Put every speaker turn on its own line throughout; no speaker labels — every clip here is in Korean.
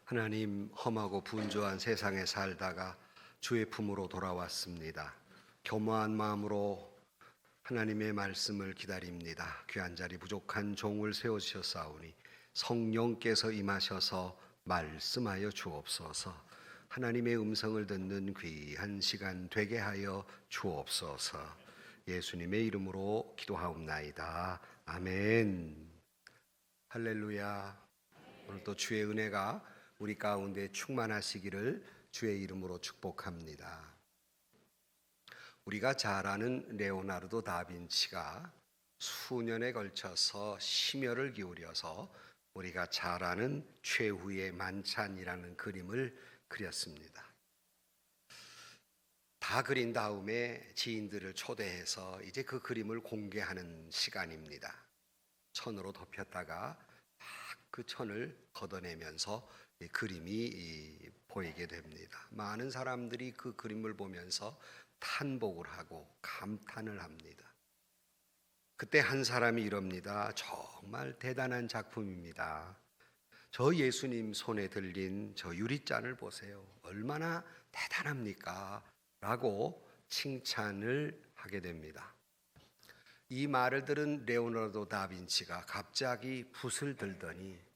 하나님, 험하고 분주한 세상에 살다가 주의 품으로 돌아왔습니다. 겸허한 마음으로 하나님의 말씀을 기다립니다. 귀한 자리 부족한 종을 세워주셨사오니 성령께서 임하셔서 말씀하여 주옵소서. 하나님의 음성을 듣는 귀한 시간 되게 하여 주옵소서. 예수님의 이름으로 기도하옵나이다. 아멘. 할렐루야. 오늘도 주의 은혜가 우리 가운데 충만하시기를 주의 이름으로 축복합니다. 우리가 잘 아는 레오나르도 다빈치가 수년에 걸쳐서 심혈을 기울여서 우리가 잘 아는 최후의 만찬이라는 그림을 그렸습니다. 다 그린 다음에 지인들을 초대해서 이제 그 그림을 공개하는 시간입니다. 천으로 덮였다가 그 천을 걷어내면서 그림이 보이게 됩니다. 많은 사람들이 그 그림을 보면서 탄복을 하고 감탄을 합니다. 그때 한 사람이 이럽니다. 정말 대단한 작품입니다. 저 예수님 손에 들린 저 유리잔을 보세요. 얼마나 대단합니까? 라고 칭찬을 하게 됩니다. 이 말을 들은 레오나르도 다빈치가 갑자기 붓을 들더니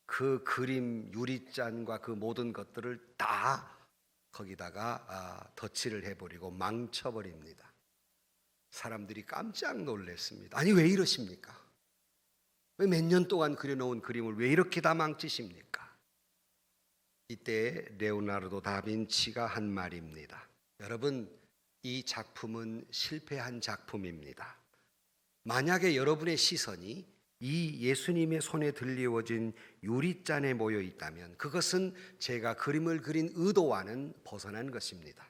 그 그림 유리잔과 그 모든 것들을 다 거기다가 덧칠을 해버리고 망쳐버립니다. 사람들이 깜짝 놀랐습니다. 아니, 왜 이러십니까? 왜 몇 년 동안 그려놓은 그림을 왜 이렇게 다 망치십니까? 이때 레오나르도 다빈치가 한 말입니다. 여러분, 이 작품은 실패한 작품입니다. 만약에 여러분의 시선이 이 예수님의 손에 들리워진 유리잔에 모여 있다면 그것은 제가 그림을 그린 의도와는 벗어난 것입니다.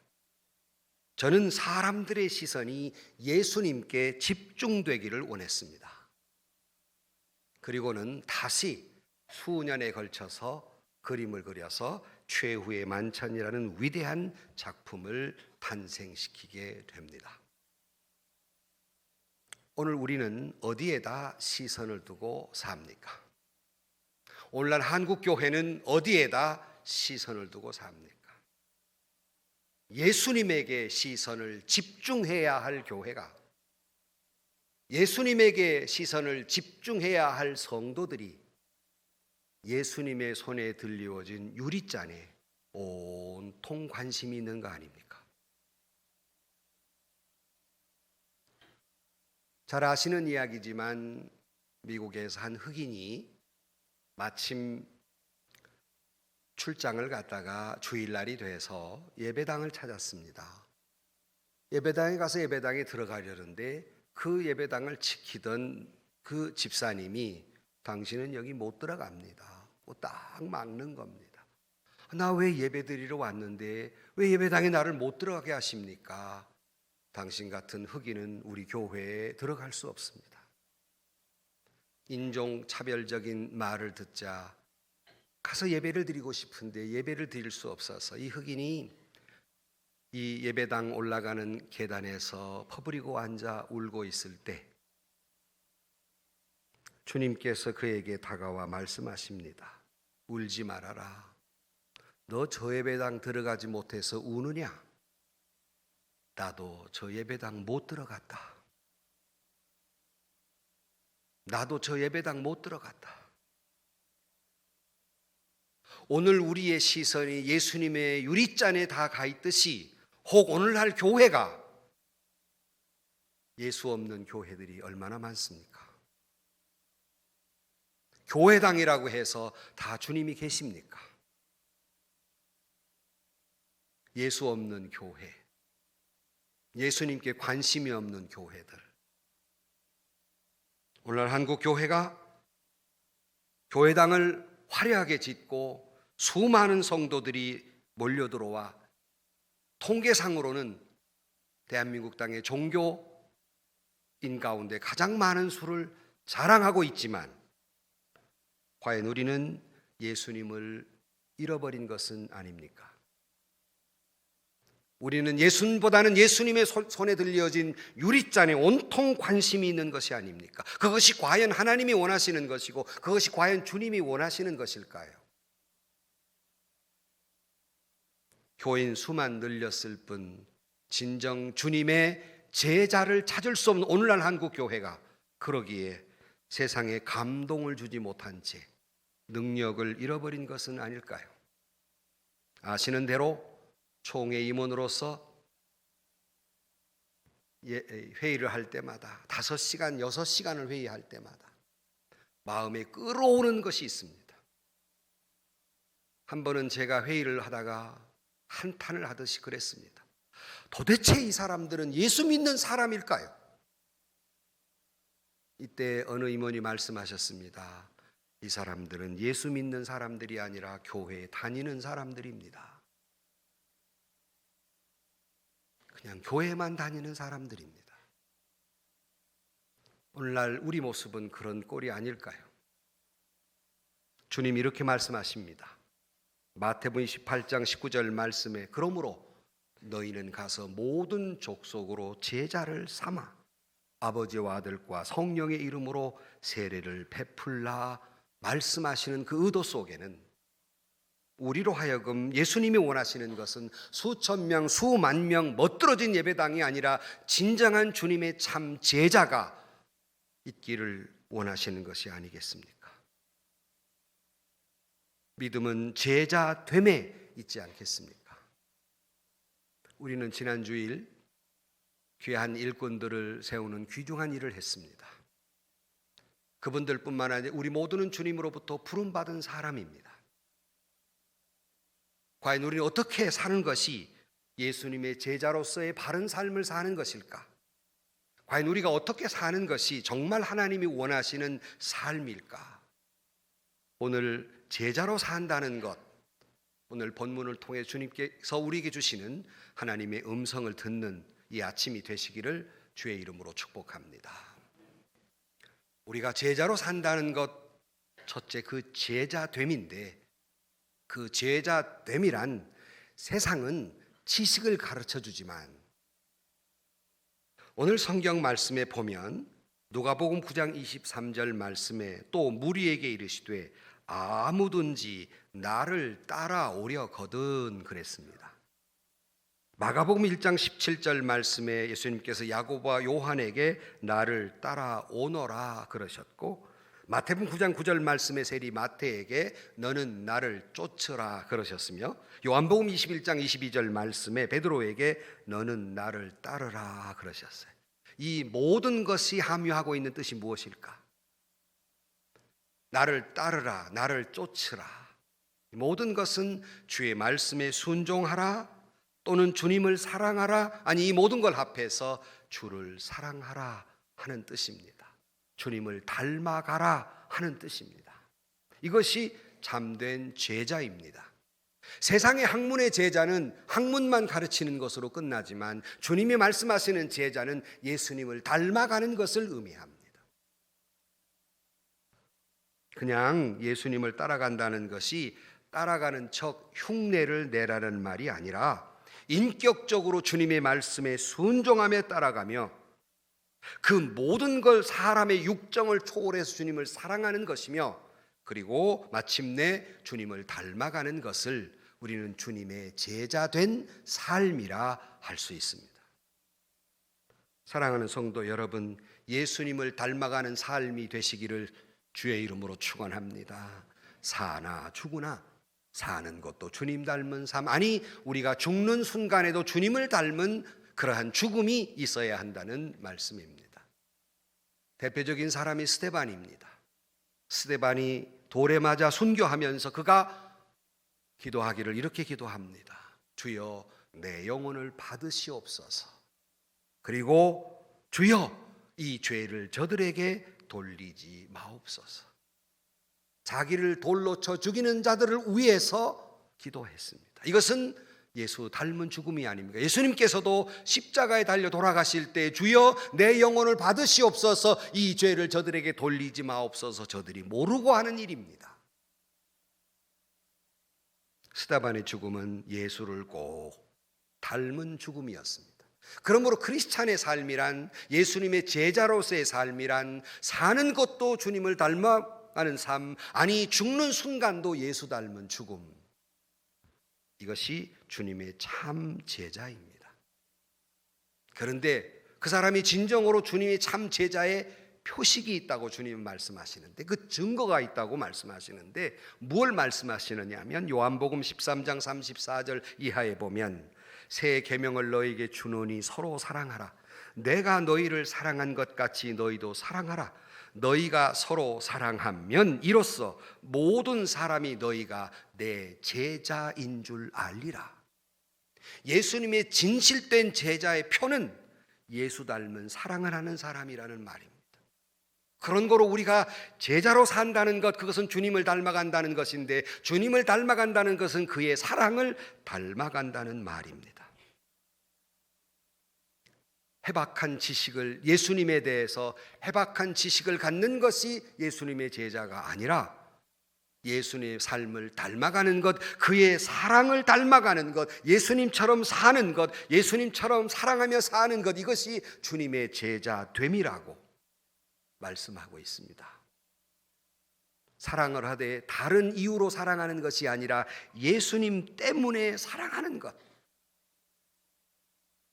저는 사람들의 시선이 예수님께 집중되기를 원했습니다. 그리고는 다시 수년에 걸쳐서 그림을 그려서 최후의 만찬이라는 위대한 작품을 탄생시키게 됩니다. 오늘 우리는 어디에다 시선을 두고 삽니까? 오늘날 한국 교회는 어디에다 시선을 두고 삽니까? 예수님에게 시선을 집중해야 할 교회가, 예수님에게 시선을 집중해야 할 성도들이 예수님의 손에 들리워진 유리잔에 온통 관심이 있는 거 아닙니까? 잘 아시는 이야기지만 미국에서 한 흑인이 마침 출장을 갔다가 주일날이 돼서 예배당을 찾았습니다. 예배당에 가서 예배당에 들어가려는데 그 예배당을 지키던 그 집사님이 당신은 여기 못 들어갑니다. 딱 막는 겁니다. 나 왜 예배 드리러 왔는데 왜 예배당에 나를 못 들어가게 하십니까? 당신 같은 흑인은 우리 교회에 들어갈 수 없습니다. 인종차별적인 말을 듣자 가서 예배를 드리고 싶은데 예배를 드릴 수 없어서 이 흑인이 이 예배당 올라가는 계단에서 퍼부리고 앉아 울고 있을 때 주님께서 그에게 다가와 말씀하십니다. 울지 말아라. 너 저 예배당 들어가지 못해서 우느냐? 나도 저 예배당 못 들어갔다. 나도 저 예배당 못 들어갔다. 오늘 우리의 시선이 예수님의 유리잔에 다 가 있듯이 혹 오늘날 교회가 예수 없는 교회들이 얼마나 많습니까? 교회당이라고 해서 다 주님이 계십니까? 예수 없는 교회, 예수님께 관심이 없는 교회들. 오늘날 한국 교회가 교회당을 화려하게 짓고 수많은 성도들이 몰려들어와 통계상으로는 대한민국 땅의 종교인 가운데 가장 많은 수를 자랑하고 있지만 과연 우리는 예수님을 잃어버린 것은 아닙니까? 우리는 예수님보다는 예수님의 손에 들려진 유리잔에 온통 관심이 있는 것이 아닙니까? 그것이 과연 하나님이 원하시는 것이고 그것이 과연 주님이 원하시는 것일까요? 교인 수만 늘렸을 뿐 진정 주님의 제자를 찾을 수 없는 오늘날 한국 교회가 그러기에 세상에 감동을 주지 못한 채 능력을 잃어버린 것은 아닐까요? 아시는 대로 총회 임원으로서 회의를 할 때마다 5시간, 6시간을 회의할 때마다 마음에 끌어오는 것이 있습니다. 한 번은 제가 회의를 하다가 한탄을 하듯이 그랬습니다. 도대체 이 사람들은 예수 믿는 사람일까요? 이때 어느 임원이 말씀하셨습니다. 이 사람들은 예수 믿는 사람들이 아니라 교회에 다니는 사람들입니다. 그냥 교회만 다니는 사람들입니다. 오늘날 우리 모습은 그런 꼴이 아닐까요? 주님이 이렇게 말씀하십니다. 마태복음 28장 19절 말씀에 그러므로 너희는 가서 모든 족속으로 제자를 삼아 아버지와 아들과 성령의 이름으로 세례를 베풀라 말씀하시는 그 의도 속에는 우리로 하여금 예수님이 원하시는 것은 수천 명, 수만 명 멋들어진 예배당이 아니라 진정한 주님의 참 제자가 있기를 원하시는 것이 아니겠습니까? 믿음은 제자됨에 있지 않겠습니까? 우리는 지난 주일 귀한 일꾼들을 세우는 귀중한 일을 했습니다. 그분들뿐만 아니라 우리 모두는 주님으로부터 부름받은 사람입니다. 과연 우리는 어떻게 사는 것이 예수님의 제자로서의 바른 삶을 사는 것일까? 과연 우리가 어떻게 사는 것이 정말 하나님이 원하시는 삶일까? 오늘 제자로 산다는 것, 오늘 본문을 통해 주님께서 우리에게 주시는 하나님의 음성을 듣는 이 아침이 되시기를 주의 이름으로 축복합니다. 우리가 제자로 산다는 것, 첫째 그 제자됨인데, 그 제자됨이란 세상은 지식을 가르쳐 주지만 오늘 성경 말씀에 보면 누가복음 9장 23절 말씀에 또 무리에게 이르시되 아무든지 나를 따라오려거든 그랬습니다. 마가복음 1장 17절 말씀에 예수님께서 야고보와 요한에게 나를 따라오너라 그러셨고, 마태복음 9장 9절 말씀에 세리 마태에게 너는 나를 쫓으라 그러셨으며, 요한복음 21장 22절 말씀에 베드로에게 너는 나를 따르라 그러셨어요. 이 모든 것이 함유하고 있는 뜻이 무엇일까? 나를 따르라, 나를 쫓으라. 모든 것은 주의 말씀에 순종하라, 또는 주님을 사랑하라, 아니 이 모든 걸 합해서 주를 사랑하라 하는 뜻입니다. 주님을 닮아가라 하는 뜻입니다. 이것이 참된 제자입니다. 세상의 학문의 제자는 학문만 가르치는 것으로 끝나지만 주님이 말씀하시는 제자는 예수님을 닮아가는 것을 의미합니다. 그냥 예수님을 따라간다는 것이 따라가는 척 흉내를 내라는 말이 아니라 인격적으로 주님의 말씀에 순종하며 따라가며 그 모든 걸 사람의 육정을 초월해서 주님을 사랑하는 것이며, 그리고 마침내 주님을 닮아가는 것을 우리는 주님의 제자된 삶이라 할 수 있습니다. 사랑하는 성도 여러분, 예수님을 닮아가는 삶이 되시기를 주의 이름으로 축원합니다. 사나 죽으나 사는 것도 주님 닮은 삶, 아니 우리가 죽는 순간에도 주님을 닮은 그러한 죽음이 있어야 한다는 말씀입니다. 대표적인 사람이 스데반입니다. 스데반이 돌에 맞아 순교하면서 그가 기도하기를 이렇게 기도합니다. 주여 내 영혼을 받으시옵소서. 그리고 주여 이 죄를 저들에게 돌리지 마옵소서. 자기를 돌로 쳐 죽이는 자들을 위해서 기도했습니다. 이것은 예수 닮은 죽음이 아닙니까? 예수님께서도 십자가에 달려 돌아가실 때 주여 내 영혼을 받으시옵소서, 이 죄를 저들에게 돌리지 마옵소서, 저들이 모르고 하는 일입니다. 스데반의 죽음은 예수를 꼭 닮은 죽음이었습니다. 그러므로 크리스찬의 삶이란, 예수님의 제자로서의 삶이란 사는 것도 주님을 닮아가는 삶, 아니 죽는 순간도 예수 닮은 죽음, 이것이 주님의 참 제자입니다. 그런데 그 사람이 진정으로 주님의 참 제자의 표식이 있다고 주님은 말씀하시는데, 그 증거가 있다고 말씀하시는데, 무엇을 말씀하시느냐 하면 요한복음 13장 34절 이하에 보면, 새 계명을 너희에게 주노니 서로 사랑하라. 내가 너희를 사랑한 것 같이 너희도 사랑하라. 너희가 서로 사랑하면 이로써 모든 사람이 너희가 내 제자인 줄 알리라. 예수님의 진실된 제자의 표는 예수 닮은 사랑을 하는 사람이라는 말입니다. 그런 거로 우리가 제자로 산다는 것, 그것은 주님을 닮아간다는 것인데, 주님을 닮아간다는 것은 그의 사랑을 닮아간다는 말입니다. 해박한 지식을, 예수님에 대해서 해박한 지식을 갖는 것이 예수님의 제자가 아니라 예수님의 삶을 닮아가는 것, 그의 사랑을 닮아가는 것, 예수님처럼 사는 것, 예수님처럼 사랑하며 사는 것, 이것이 주님의 제자됨이라고 말씀하고 있습니다. 사랑을 하되 다른 이유로 사랑하는 것이 아니라 예수님 때문에 사랑하는 것.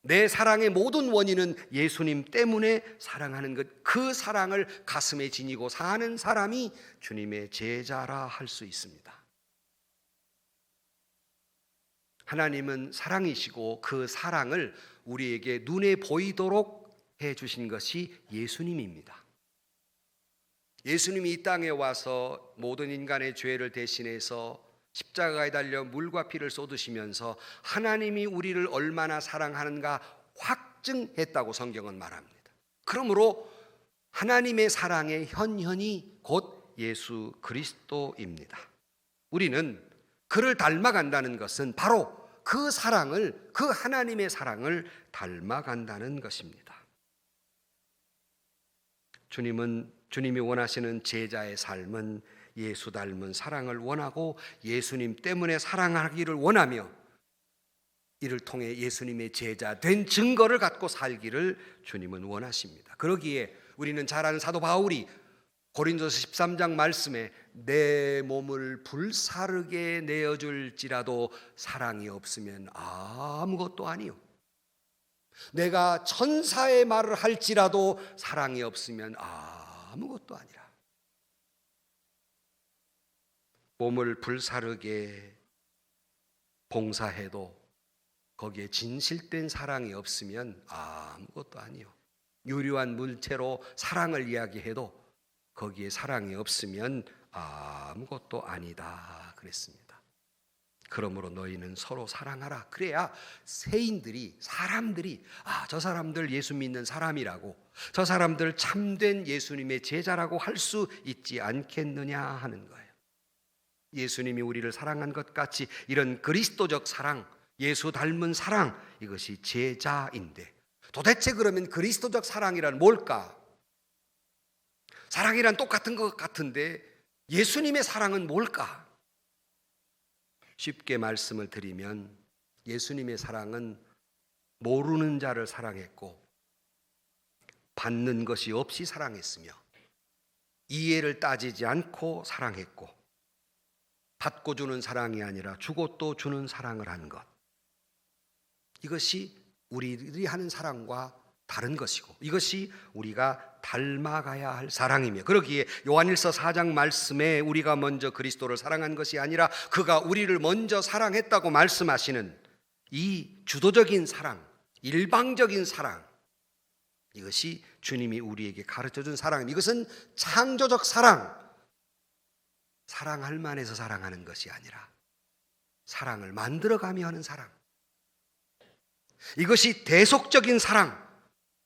내 사랑의 모든 원인은 예수님 때문에 사랑하는 것, 그 사랑을 가슴에 지니고 사는 사람이 주님의 제자라 할 수 있습니다. 하나님은 사랑이시고 그 사랑을 우리에게 눈에 보이도록 해주신 것이 예수님입니다. 예수님이 이 땅에 와서 모든 인간의 죄를 대신해서 십자가에 달려 물과 피를 쏟으시면서 하나님이 우리를 얼마나 사랑하는가 확증했다고 성경은 말합니다. 그러므로 하나님의 사랑의 현현이 곧 예수 그리스도입니다. 우리는 그를 닮아간다는 것은 바로 그 사랑을, 그 하나님의 사랑을 닮아간다는 것입니다. 주님이 원하시는 제자의 삶은 예수 닮은 사랑을 원하고 예수님 때문에 사랑하기를 원하며 이를 통해 예수님의 제자 된 증거를 갖고 살기를 주님은 원하십니다. 그러기에 우리는 잘 아는 사도 바울이 고린도서 13장 말씀에 내 몸을 불사르게 내어줄지라도 사랑이 없으면 아무것도 아니요, 내가 천사의 말을 할지라도 사랑이 없으면 아무것도 아니라. 몸을 불사르게 봉사해도 거기에 진실된 사랑이 없으면 아무것도 아니요, 유려한 물체로 사랑을 이야기해도 거기에 사랑이 없으면 아무것도 아니다 그랬습니다. 그러므로 너희는 서로 사랑하라. 그래야 세인들이, 사람들이 저 사람들 예수 믿는 사람이라고, 저 사람들 참된 예수님의 제자라고 할 수 있지 않겠느냐 하는 거예요. 예수님이 우리를 사랑한 것 같이 이런 그리스도적 사랑, 예수 닮은 사랑, 이것이 제자인데, 도대체 그러면 그리스도적 사랑이란 뭘까? 사랑이란 똑같은 것 같은데 예수님의 사랑은 뭘까? 쉽게 말씀을 드리면 예수님의 사랑은 모르는 자를 사랑했고 받는 것이 없이 사랑했으며 이해를 따지지 않고 사랑했고 받고 주는 사랑이 아니라 주고 또 주는 사랑을 한 것, 이것이 우리들이 하는 사랑과 다른 것이고 이것이 우리가 닮아가야 할 사랑이며, 그러기에 요한일서 4장 말씀에 우리가 먼저 그리스도를 사랑한 것이 아니라 그가 우리를 먼저 사랑했다고 말씀하시는 이 주도적인 사랑, 일방적인 사랑, 이것이 주님이 우리에게 가르쳐준 사랑, 이것은 창조적 사랑, 사랑할 만해서 사랑하는 것이 아니라 사랑을 만들어가며 하는 사랑, 이것이 대속적인 사랑.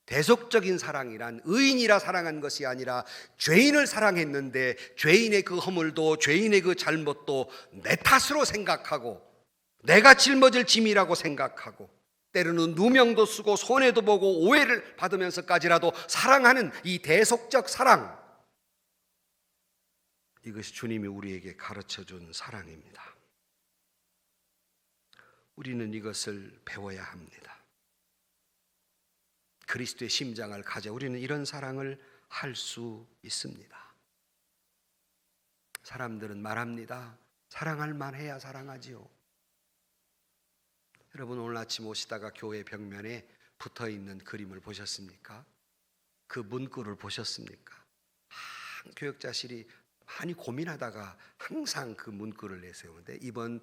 대속적인 사랑이란 의인이라 사랑한 것이 아니라 죄인을 사랑했는데 죄인의 그 허물도 죄인의 그 잘못도 내 탓으로 생각하고 내가 짊어질 짐이라고 생각하고 때로는 누명도 쓰고 손해도 보고 오해를 받으면서까지라도 사랑하는 이 대속적 사랑, 이것이 주님이 우리에게 가르쳐준 사랑입니다. 우리는 이것을 배워야 합니다. 그리스도의 심장을 가져 우리는 이런 사랑을 할 수 있습니다. 사람들은 말합니다. 사랑할 만해야 사랑하지요. 여러분 오늘 아침 오시다가 교회 벽면에 붙어있는 그림을 보셨습니까? 그 문구를 보셨습니까? 교역자실이 많이 고민하다가 항상 그 문구를 내세우는데 이번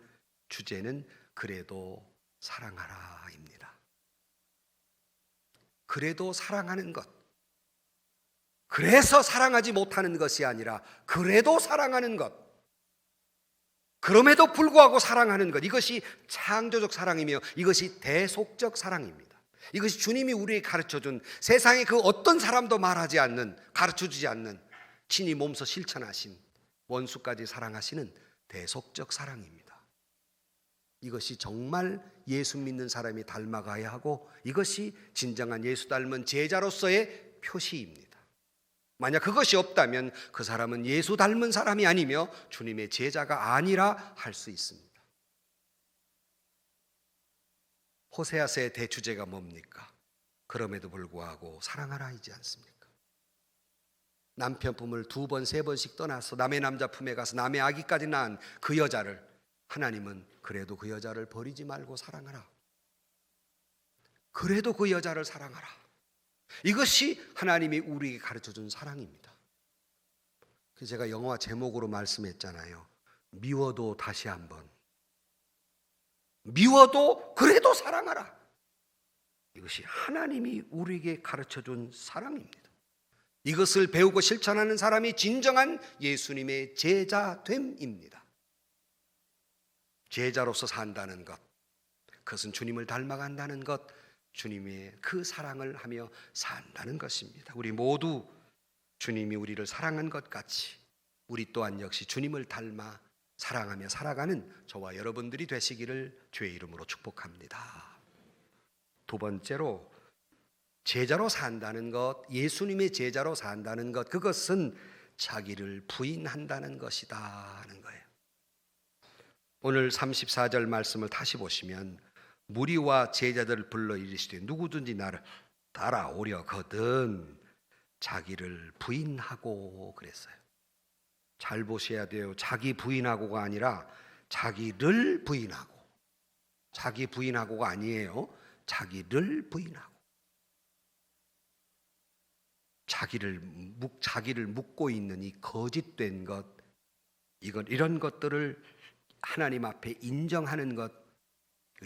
주제는 그래도 사랑하라입니다. 그래도 사랑하는 것. 그래서 사랑하지 못하는 것이 아니라 그래도 사랑하는 것. 그럼에도 불구하고 사랑하는 것. 이것이 창조적 사랑이며 이것이 대속적 사랑입니다. 이것이 주님이 우리에게 가르쳐준 세상에 그 어떤 사람도 말하지 않는, 가르쳐주지 않는 친히 몸소 실천하신 원수까지 사랑하시는 대속적 사랑입니다. 이것이 정말 예수 믿는 사람이 닮아가야 하고 이것이 진정한 예수 닮은 제자로서의 표시입니다. 만약 그것이 없다면 그 사람은 예수 닮은 사람이 아니며 주님의 제자가 아니라 할 수 있습니다. 호세아서의 대주제가 뭡니까? 그럼에도 불구하고 사랑하라이지 않습니까? 남편 품을 2번, 3번씩 떠나서 남의 남자 품에 가서 남의 아기까지 낳은 그 여자를 하나님은 그래도 그 여자를 버리지 말고 사랑하라. 그래도 그 여자를 사랑하라. 이것이 하나님이 우리에게 가르쳐준 사랑입니다. 그래서 제가 영화 제목으로 말씀했잖아요. 미워도 다시 한번. 미워도 그래도 사랑하라. 이것이 하나님이 우리에게 가르쳐준 사랑입니다. 이것을 배우고 실천하는 사람이 진정한 예수님의 제자됨입니다. 제자로서 산다는 것, 그것은 주님을 닮아간다는 것, 주님의 그 사랑을 하며 산다는 것입니다. 우리 모두 주님이 우리를 사랑한 것 같이 우리 또한 역시 주님을 닮아 사랑하며 살아가는 저와 여러분들이 되시기를 주의 이름으로 축복합니다. 2번째로 제자로 산다는 것, 예수님의 제자로 산다는 것, 그것은 자기를 부인한다는 것이다 하는 거예요. 오늘 34절 말씀을 다시 보시면 무리와 제자들을 불러 이르시되 누구든지 나를 따라오려거든 자기를 부인하고 그랬어요. 잘 보셔야 돼요. 자기 부인하고가 아니라 자기를 부인하고. 자기 부인하고가 아니에요. 자기를 부인하고. 자기를 묻고 있는 이 거짓된 것, 이런 것들을 하나님 앞에 인정하는 것,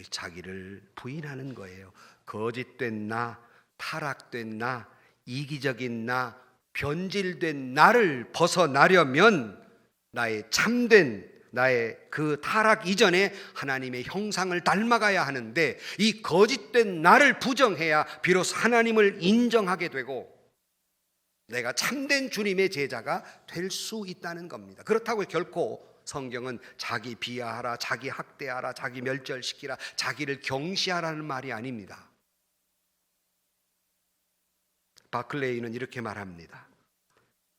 자기를 부인하는 거예요. 거짓된 나, 타락된 나, 이기적인 나, 변질된 나를 벗어나려면 나의 참된 나의 그 타락 이전에 하나님의 형상을 닮아가야 하는데 이 거짓된 나를 부정해야 비로소 하나님을 인정하게 되고 내가 참된 주님의 제자가 될 수 있다는 겁니다. 그렇다고 결코 성경은 자기 비하하라, 자기 학대하라, 자기 멸절시키라, 자기를 경시하라는 말이 아닙니다. 바클레이는 이렇게 말합니다.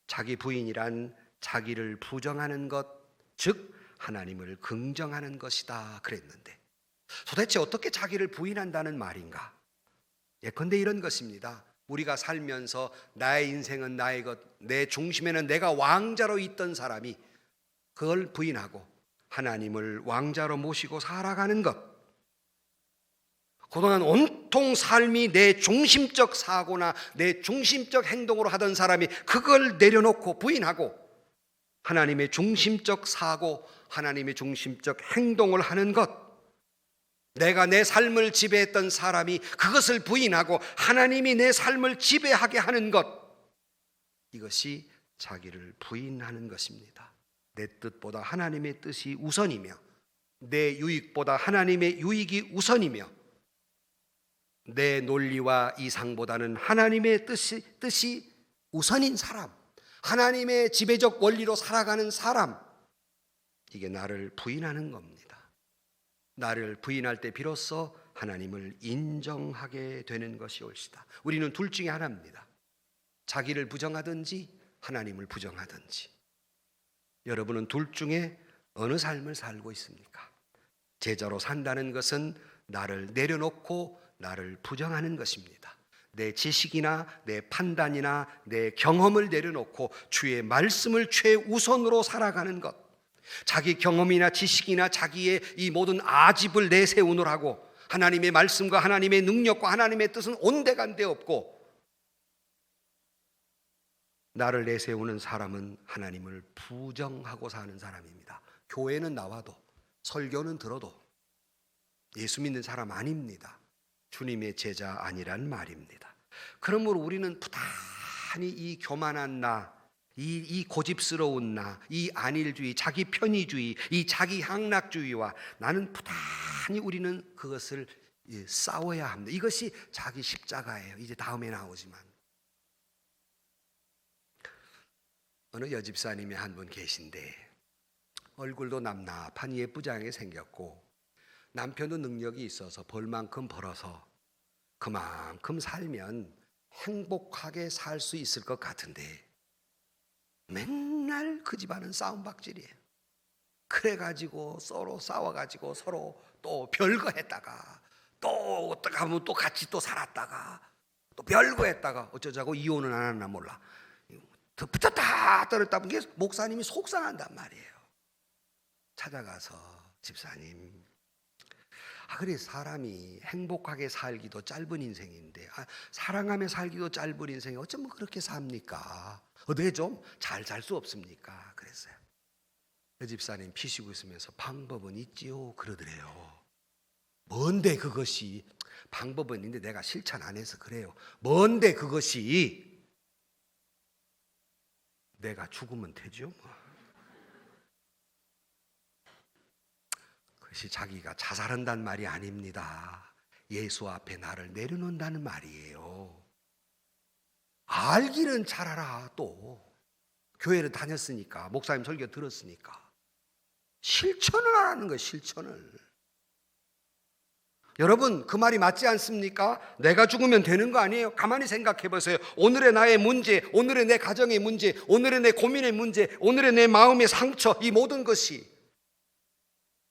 자기 부인이란 자기를 부정하는 것, 즉 하나님을 긍정하는 것이다 그랬는데 도대체 어떻게 자기를 부인한다는 말인가? 예컨대 이런 것입니다. 우리가 살면서 나의 인생은 나의 것, 내 중심에는 내가 왕자로 있던 사람이 그걸 부인하고 하나님을 왕자로 모시고 살아가는 것, 그동안 온통 삶이 내 중심적 사고나 내 중심적 행동으로 하던 사람이 그걸 내려놓고 부인하고 하나님의 중심적 사고, 하나님의 중심적 행동을 하는 것, 내가 내 삶을 지배했던 사람이 그것을 부인하고 하나님이 내 삶을 지배하게 하는 것, 이것이 자기를 부인하는 것입니다. 내 뜻보다 하나님의 뜻이 우선이며 내 유익보다 하나님의 유익이 우선이며 내 논리와 이상보다는 하나님의 뜻이 우선인 사람, 하나님의 지배적 원리로 살아가는 사람, 이게 나를 부인하는 겁니다. 나를 부인할 때 비로소 하나님을 인정하게 되는 것이 옳시다. 우리는 둘 중에 하나입니다. 자기를 부정하든지 하나님을 부정하든지. 여러분은 둘 중에 어느 삶을 살고 있습니까? 제자로 산다는 것은 나를 내려놓고 나를 부정하는 것입니다. 내 지식이나 내 판단이나 내 경험을 내려놓고 주의 말씀을 최우선으로 살아가는 것, 자기 경험이나 지식이나 자기의 이 모든 아집을 내세우느라고 하나님의 말씀과 하나님의 능력과 하나님의 뜻은 온데간데 없고, 나를 내세우는 사람은 하나님을 부정하고 사는 사람입니다. 교회는 나와도 설교는 들어도 예수 믿는 사람 아닙니다. 주님의 제자 아니란 말입니다. 그러므로 우리는 부단히 이 교만한 나, 이 고집스러운 나, 이 안일주의, 자기 편의주의, 이 자기 향락주의와 나는 부단히 우리는 그것을 싸워야 합니다. 이것이 자기 십자가예요. 이제 다음에 나오지만 어느 여집사님이 한 분 계신데 얼굴도 남납한 예쁘장하게 생겼고 남편도 능력이 있어서 벌 만큼 벌어서 그만큼 살면 행복하게 살 수 있을 것 같은데 맨날 그 집안은 싸움박질이에요. 그래가지고 서로 싸워가지고 서로 또 별거 했다가 또 어떻게 하면 또 같이 또 살았다가 또 별거 했다가 어쩌자고 이혼은 안 하나 몰라. 더 붙였다 떨었다 보니 목사님이 속상한단 말이에요. 찾아가서 집사님, 그래 사람이 행복하게 살기도 짧은 인생인데 사랑하며 살기도 짧은 인생이 어쩌면 그렇게 삽니까? 어떻게 좀 잘 살 수 없습니까? 그랬어요. 그 집사님 피시고 있으면서 방법은 있지요 그러더래요. 뭔데 그것이? 방법은 있는데 내가 실천 안 해서 그래요. 뭔데 그것이? 내가 죽으면 되죠 뭐. 그것이 자기가 자살한다는 말이 아닙니다. 예수 앞에 나를 내려놓는다는 말이에요. 알기는 잘 알아. 또 교회를 다녔으니까, 목사님 설교 들었으니까 실천을 안 하는 거예요. 실천을. 여러분 그 말이 맞지 않습니까? 내가 죽으면 되는 거 아니에요? 가만히 생각해 보세요. 오늘의 나의 문제, 오늘의 내 가정의 문제, 오늘의 내 고민의 문제, 오늘의 내 마음의 상처, 이 모든 것이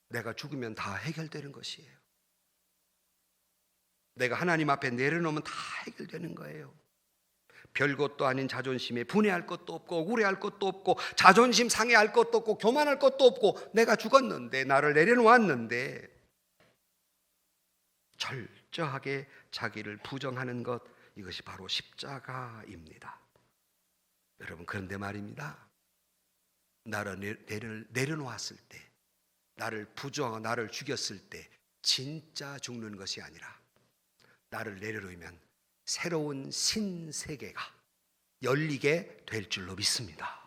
내가 죽으면 다 해결되는 것이에요. 내가 하나님 앞에 내려놓으면 다 해결되는 거예요. 별것도 아닌 자존심에 분해할 것도 없고 억울해할 것도 없고 자존심 상해할 것도 없고 교만할 것도 없고 내가 죽었는데, 나를 내려놓았는데 철저하게 자기를 부정하는 것, 이것이 바로 십자가입니다. 여러분 그런데 말입니다. 나를 내려놓았을 때, 나를 부정하고 나를 죽였을 때 진짜 죽는 것이 아니라 나를 내려놓으면 새로운 신세계가 열리게 될 줄로 믿습니다.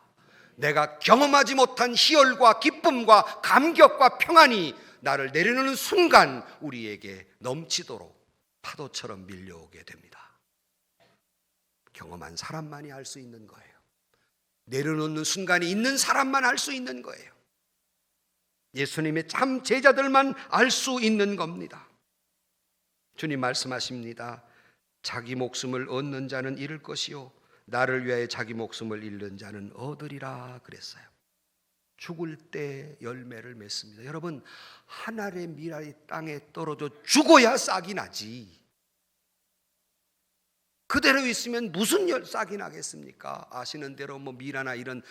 내가 경험하지 못한 희열과 기쁨과 감격과 평안이 나를 내려놓는 순간 우리에게 넘치도록 파도처럼 밀려오게 됩니다. 경험한 사람만이 알 수 있는 거예요. 내려놓는 순간이 있는 사람만 알 수 있는 거예요. 예수님의 참 제자들만 알 수 있는 겁니다. 주님 말씀하십니다. 자기 목숨을 얻는 자는 잃을 것이요 나를 위하여 자기 목숨을 잃는 자는 얻으리라 그랬어요. 죽을 때 열매를 맺습니다. 여러분 한 알의 밀알이 땅에 떨어져 죽어야 싹이 나지. 그대로 있으면 무슨 싹이 나겠습니까? 아시는 대로 뭐 밀이나 이런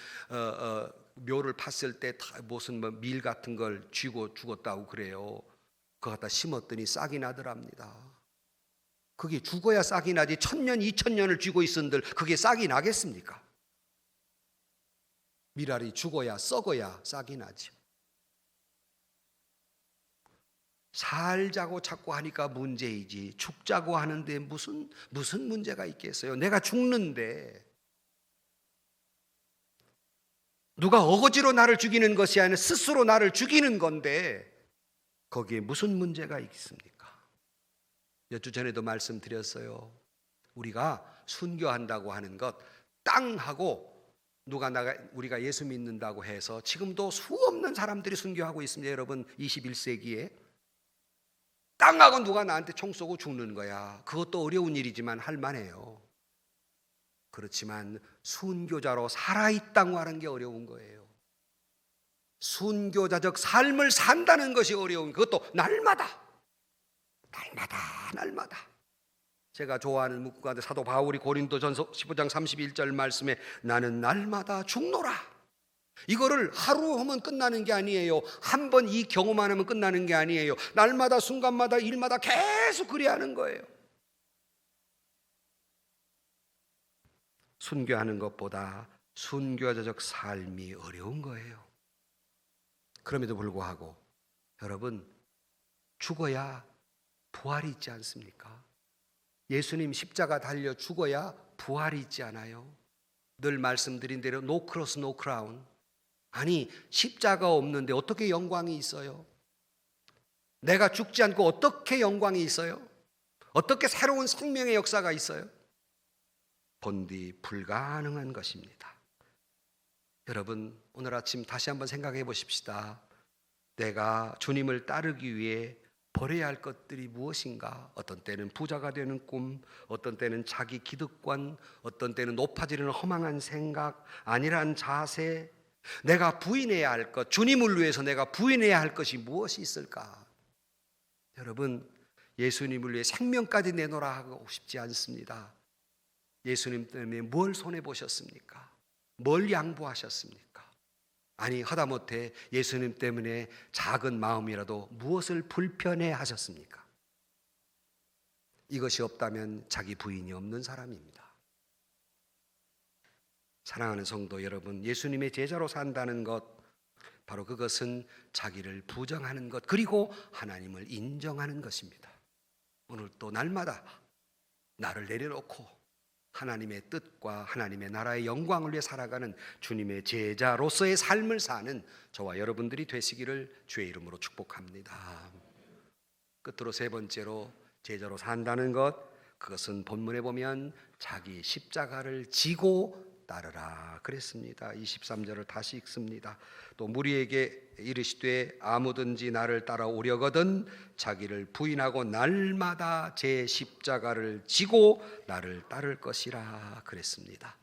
묘를 팠을 때 무슨 뭐 밀 같은 걸 쥐고 죽었다고 그래요. 그거 갖다 심었더니 싹이 나더랍니다. 그게 죽어야 싹이 나지 1000년 2000년을 쥐고 있은들 그게 싹이 나겠습니까? 밀알이 죽어야 썩어야 싹이 나죠. 살자고 자꾸 하니까 문제이지 죽자고 하는데 무슨 문제가 있겠어요? 내가 죽는데 누가 어거지로 나를 죽이는 것이 아니라 스스로 나를 죽이는 건데 거기에 무슨 문제가 있습니까? 몇 주 전에도 말씀드렸어요. 우리가 순교한다고 하는 것, 땅하고 우리가 예수 믿는다고 해서 지금도 수없는 사람들이 순교하고 있습니다. 여러분 21세기에 땅하고 누가 나한테 총 쏘고 죽는 거야. 그것도 어려운 일이지만 할 만해요. 그렇지만 순교자로 살아있다고 하는 게 어려운 거예요. 순교자적 삶을 산다는 것이 어려운, 그것도 날마다. 제가 좋아하는 문구가 사도 바울이 고린도전서 15장 31절 말씀에 나는 날마다 죽노라. 이거를 하루 하면 끝나는 게 아니에요. 한 번 이 경험만 하면 끝나는 게 아니에요. 날마다 순간마다 일마다 계속 그래야 하는 거예요. 순교하는 것보다 순교자적 삶이 어려운 거예요. 그럼에도 불구하고 여러분, 죽어야 부활이 있지 않습니까? 예수님 십자가 달려 죽어야 부활이 있지 않아요? 늘 말씀드린 대로 no cross, no crown. 아니, 십자가 없는데 어떻게 영광이 있어요? 내가 죽지 않고 어떻게 영광이 있어요? 어떻게 새로운 생명의 역사가 있어요? 본디 불가능한 것입니다. 여러분, 오늘 아침 다시 한번 생각해 보십시다. 내가 주님을 따르기 위해 버려야 할 것들이 무엇인가? 어떤 때는 부자가 되는 꿈, 어떤 때는 자기 기득권, 어떤 때는 높아지려는 허망한 생각, 안일한 자세. 내가 부인해야 할 것, 주님을 위해서 내가 부인해야 할 것이 무엇이 있을까? 여러분, 예수님을 위해 생명까지 내놓으라 하고 싶지 않습니다. 예수님 때문에 뭘 손해보셨습니까? 뭘 양보하셨습니까? 아니, 하다못해 예수님 때문에 작은 마음이라도 무엇을 불편해 하셨습니까? 이것이 없다면 자기 부인이 없는 사람입니다. 사랑하는 성도 여러분, 예수님의 제자로 산다는 것, 바로 그것은 자기를 부정하는 것, 그리고 하나님을 인정하는 것입니다. 오늘 또 날마다 나를 내려놓고 하나님의 뜻과 하나님의 나라의 영광을 위해 살아가는 주님의 제자로서의 삶을 사는 저와 여러분들이 되시기를 주의 이름으로 축복합니다. 끝으로 세 번째로 제자로 산다는 것, 그것은 본문에 보면 자기 십자가를 지고 따르라 그랬습니다. 23절을 다시 읽습니다. 또 무리에게 이르시되 아무든지 나를 따라오려거든 자기를 부인하고 날마다 제 십자가를 지고 나를 따를 것이라 그랬습니다.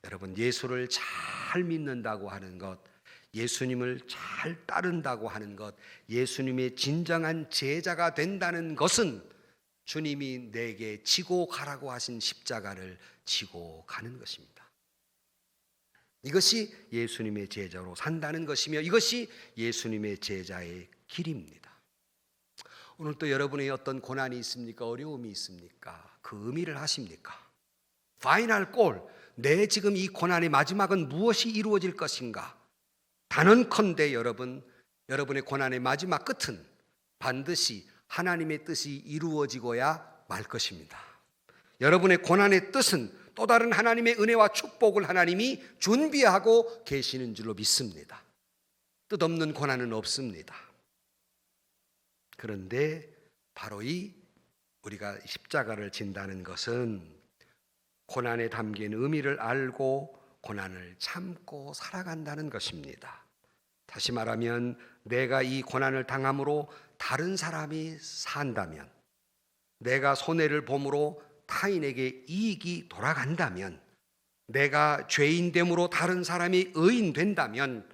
여러분, 예수를 잘 믿는다고 하는 것, 예수님을 잘 따른다고 하는 것, 예수님의 진정한 제자가 된다는 것은 주님이 내게 지고 가라고 하신 십자가를 지고 가는 것입니다. 이것이 예수님의 제자로 산다는 것이며 이것이 예수님의 제자의 길입니다. 오늘 또 여러분의 어떤 고난이 있습니까? 어려움이 있습니까? 그 의미를 아십니까? 파이널 골, 내 지금 이 고난의 마지막은 무엇이 이루어질 것인가? 단언컨대 여러분의 고난의 마지막 끝은 반드시 하나님의 뜻이 이루어지고야 말 것입니다. 여러분의 고난의 뜻은 또 다른 하나님의 은혜와 축복을 하나님이 준비하고 계시는 줄로 믿습니다. 뜻없는 고난은 없습니다. 그런데 바로 우리가 십자가를 진다는 것은 고난에 담긴 의미를 알고 고난을 참고 살아간다는 것입니다. 다시 말하면 내가 이 고난을 당함으로 다른 사람이 산다면, 내가 손해를 봄으로 타인에게 이익이 돌아간다면, 내가 죄인됨으로 다른 사람이 의인된다면,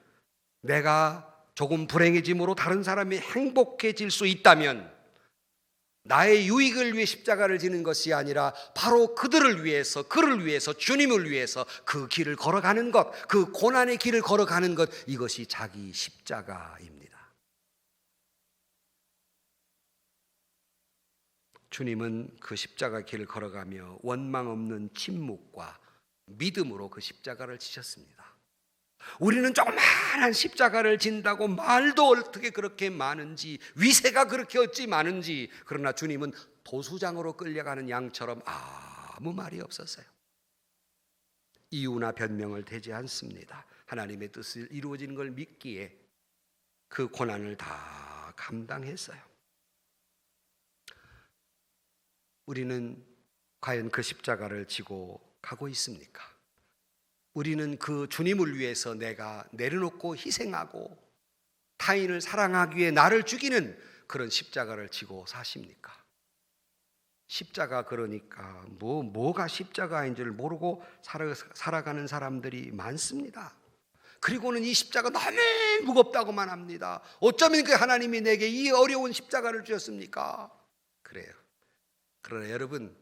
내가 조금 불행해짐으로 다른 사람이 행복해질 수 있다면, 나의 유익을 위해 십자가를 지는 것이 아니라 바로 그들을 위해서, 그를 위해서, 주님을 위해서 그 길을 걸어가는 것, 그 고난의 길을 걸어가는 것, 이것이 자기 십자가입니다. 주님은 그 십자가 길을 걸어가며 원망 없는 침묵과 믿음으로 그 십자가를 지셨습니다. 우리는 조그마한 십자가를 진다고 말도 어떻게 그렇게 많은지, 위세가 그렇게 어찌 많은지, 그러나 주님은 도수장으로 끌려가는 양처럼 아무 말이 없었어요. 이유나 변명을 대지 않습니다. 하나님의 뜻이 이루어지는 걸 믿기에 그 고난을 다 감당했어요. 우리는 과연 그 십자가를 지고 가고 있습니까? 우리는 그 주님을 위해서 내가 내려놓고 희생하고 타인을 살아가기 위해 나를 죽이는 그런 십자가를 지고 사십니까? 십자가, 그러니까 뭐가 십자가인 줄 모르고 살아가는 사람들이 많습니다. 그리고는 이 십자가 너무 무겁다고만 합니다. 어쩌면 그 하나님이 내게 이 어려운 십자가를 주셨습니까? 그래요. 그러나 여러분,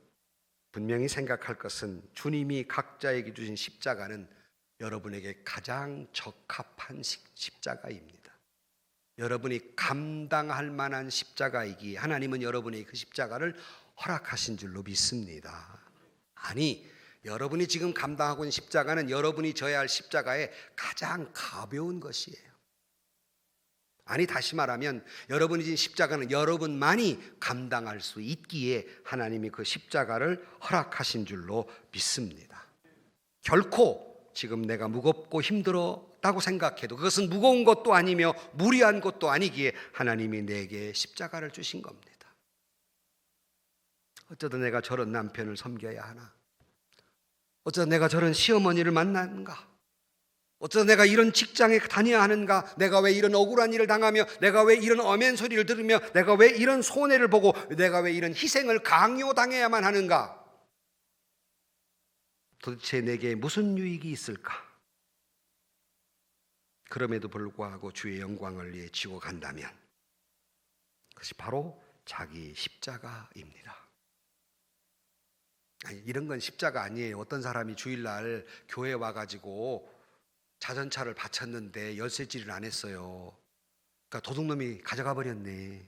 분명히 생각할 것은 주님이 각자에게 주신 십자가는 여러분에게 가장 적합한 십자가입니다. 여러분이 감당할 만한 십자가이기에 하나님은 여러분의 그 십자가를 허락하신 줄로 믿습니다. 아니, 여러분이 지금 감당하고 있는 십자가는 여러분이 져야 할 십자가의 가장 가벼운 것이에요. 아니, 다시 말하면 여러분이 진 십자가는 여러분만이 감당할 수 있기에 하나님이 그 십자가를 허락하신 줄로 믿습니다. 결코 지금 내가 무겁고 힘들었다고 생각해도 그것은 무거운 것도 아니며 무리한 것도 아니기에 하나님이 내게 십자가를 주신 겁니다. 어쩌다 내가 저런 남편을 섬겨야 하나? 어쩌다 내가 저런 시어머니를 만나는가? 어쩌다 내가 이런 직장에 다녀야 하는가? 내가 왜 이런 억울한 일을 당하며, 내가 왜 이런 엄한 소리를 들으며, 내가 왜 이런 손해를 보고, 내가 왜 이런 희생을 강요당해야만 하는가? 도대체 내게 무슨 유익이 있을까? 그럼에도 불구하고 주의 영광을 위해 지고 간다면 그것이 바로 자기 십자가입니다. 아니, 이런 건 십자가 아니에요. 어떤 사람이 주일날 교회 와가지고 자전차를 바쳤는데 열쇠질을 안 했어요. 그러니까 도둑놈이 가져가 버렸네.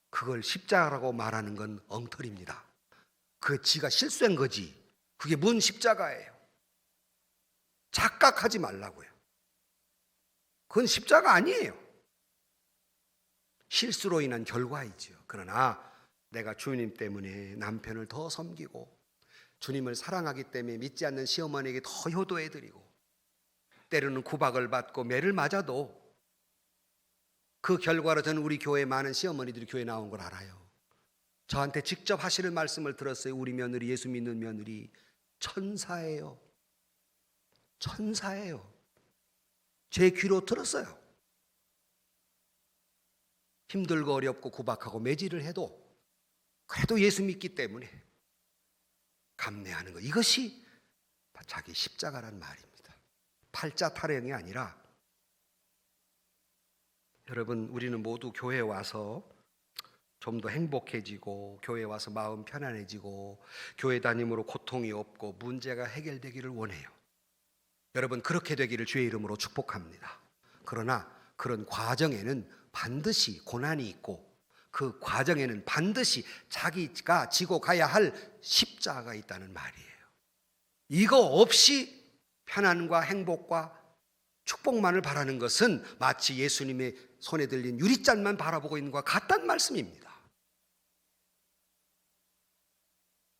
그걸 십자가라고 말하는 건 엉터리입니다. 그 지가 실수한 거지. 그게 뭔 십자가예요? 착각하지 말라고요. 그건 십자가 아니에요. 실수로 인한 결과이죠. 그러나 내가 주님 때문에 남편을 더 섬기고 주님을 사랑하기 때문에 믿지 않는 시어머니에게 더 효도해드리고 때로는 구박을 받고 매를 맞아도 그 결과로 저는 우리 교회 많은 시어머니들이 교회 나온 걸 알아요. 저한테 직접 하시는 말씀을 들었어요. 우리 며느리, 예수 믿는 며느리 천사예요. 천사예요. 제 귀로 들었어요. 힘들고 어렵고 구박하고 매질을 해도 그래도 예수 믿기 때문에 감내하는 것, 이것이 자기 십자가란 말입니다. 팔자 타령이 아니라, 여러분, 우리는 모두 교회에 와서 좀 더 행복해지고 교회에 와서 마음 편안해지고 교회 다님으로 고통이 없고 문제가 해결되기를 원해요. 여러분, 그렇게 되기를 주의 이름으로 축복합니다. 그러나 그런 과정에는 반드시 고난이 있고 그 과정에는 반드시 자기가 지고 가야 할 십자가가 있다는 말이에요. 이거 없이 편안과 행복과 축복만을 바라는 것은 마치 예수님의 손에 들린 유리잔만 바라보고 있는 것과 같다는 말씀입니다.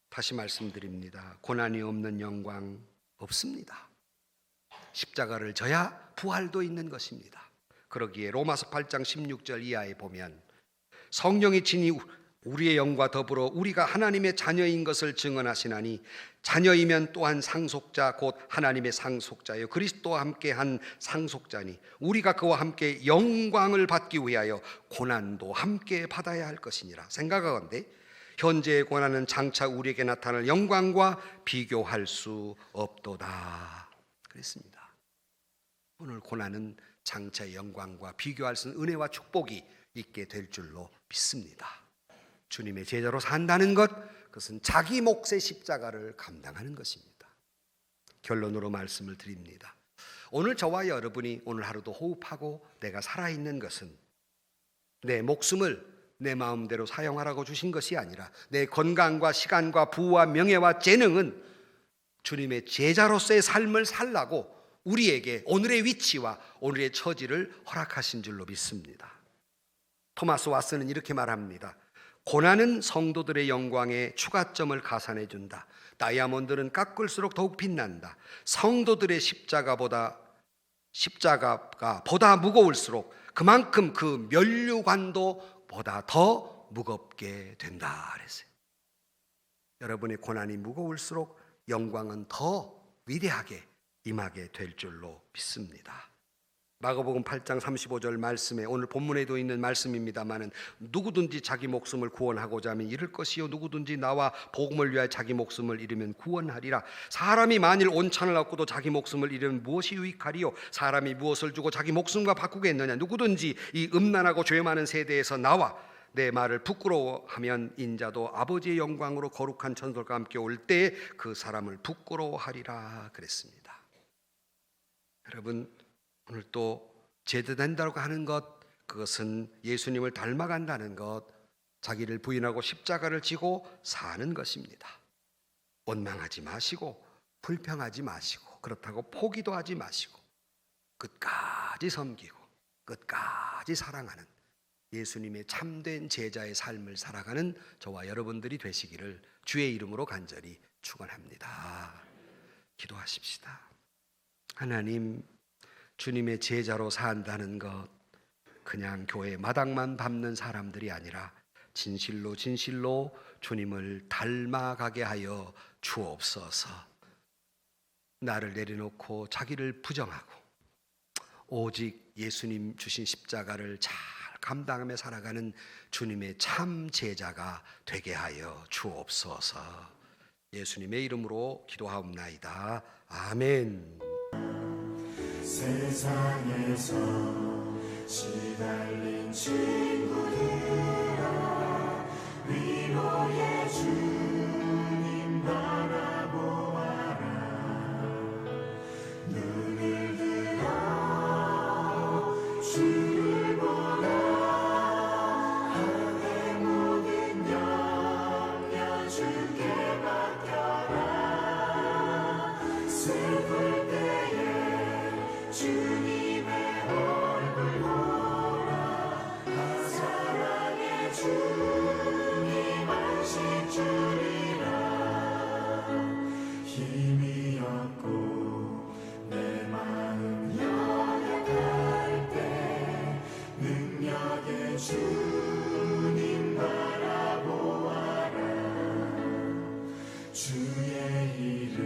다시 말씀드립니다. 고난이 없는 영광 없습니다. 십자가를 져야 부활도 있는 것입니다. 그러기에 로마서 8장 16절 이하에 보면 성령이 친히 우리의 영과 더불어 우리가 하나님의 자녀인 것을 증언하시나니 자녀이면 또한 상속자 곧 하나님의 상속자요 그리스도와 함께한 상속자니 우리가 그와 함께 영광을 받기 위하여 고난도 함께 받아야 할 것이니라. 생각하건대 현재의 고난은 장차 우리에게 나타날 영광과 비교할 수 없도다 그랬습니다. 오늘 고난은 장차의 영광과 비교할 수 있는 은혜와 축복이 있게 될 줄로 믿습니다. 주님의 제자로 산다는 것, 그것은 자기 몫의 십자가를 감당하는 것입니다. 결론으로 말씀을 드립니다. 오늘 저와 여러분이 오늘 하루도 호흡하고 내가 살아있는 것은 내 목숨을 내 마음대로 사용하라고 주신 것이 아니라 내 건강과 시간과 부와 명예와 재능은 주님의 제자로서의 삶을 살라고 우리에게 오늘의 위치와 오늘의 처지를 허락하신 줄로 믿습니다. 토마스 왓슨은 이렇게 말합니다. 고난은 성도들의 영광에 추가점을 가산해 준다. 다이아몬드는 깎을수록 더욱 빛난다. 성도들의 십자가가 보다 무거울수록 그만큼 그 면류관도 보다 더 무겁게 된다 그랬어요. 여러분의 고난이 무거울수록 영광은 더 위대하게 임하게 될 줄로 믿습니다. 마가복음 8장 35절 말씀에 오늘 본문에도 있는 말씀입니다마는 누구든지 자기 목숨을 구원하고자 하면 잃을 것이요 누구든지 나와 복음을 위하여 자기 목숨을 잃으면 구원하리라. 사람이 만일 온천을 얻고도 자기 목숨을 잃으면 무엇이 유익하리요? 사람이 무엇을 주고 자기 목숨과 바꾸겠느냐? 누구든지 이 음란하고 죄 많은 세대에서 나와 내 말을 부끄러워하면 인자도 아버지의 영광으로 거룩한 천사들과 함께 올 때 그 사람을 부끄러워하리라 그랬습니다. 여러분, 오늘 또 제대된다고 하는 것, 그것은 예수님을 닮아간다는 것, 자기를 부인하고 십자가를 지고 사는 것입니다. 원망하지 마시고 불평하지 마시고 그렇다고 포기도 하지 마시고 끝까지 섬기고 끝까지 사랑하는 예수님의 참된 제자의 삶을 살아가는 저와 여러분들이 되시기를 주의 이름으로 간절히 축원합니다. 기도하십시다. 하나님, 주님의 제자로 산다는 것, 그냥 교회 마당만 밟는 사람들이 아니라 진실로 진실로 주님을 닮아가게 하여 주옵소서. 나를 내려놓고 자기를 부정하고 오직 예수님 주신 십자가를 잘 감당하며 살아가는 주님의 참 제자가 되게 하여 주옵소서. 예수님의 이름으로 기도하옵나이다. 아멘.
세상에서 시달린 친구들아, 위로의 주님 바라보아라. 눈을 들어 주를 보라. 하늘의 모든 염려 주께 맡겨라. 슬플 때에 주님의 얼굴 보라. 사랑의 주님 안식 주리라. 힘이 없고 내 마음 연약할 때 능력의 주님 바라보아라. 주의 이름